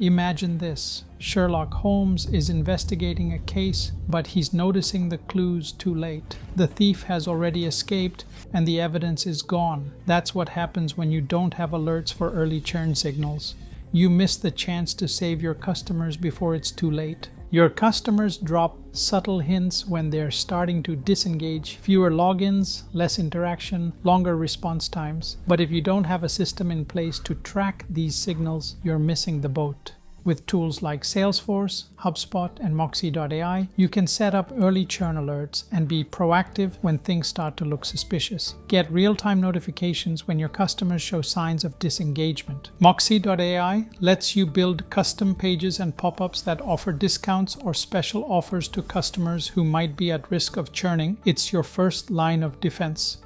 Imagine this. Sherlock Holmes is investigating a case, but he's noticing the clues too late. The thief has already escaped and the evidence is gone. That's what happens when you don't have alerts for early churn signals. You miss the chance to save your customers before it's too late. Your customers drop subtle hints when they're starting to disengage, fewer logins, less interaction, longer response times. But if you don't have a system in place to track these signals, you're missing the boat. With tools like Salesforce, HubSpot, and moksy.ai, you can set up early churn alerts and be proactive when things start to look suspicious. Get real-time notifications when your customers show signs of disengagement. Moksy.ai lets you build custom pages and pop-ups that offer discounts or special offers to customers who might be at risk of churning. It's your first line of defense.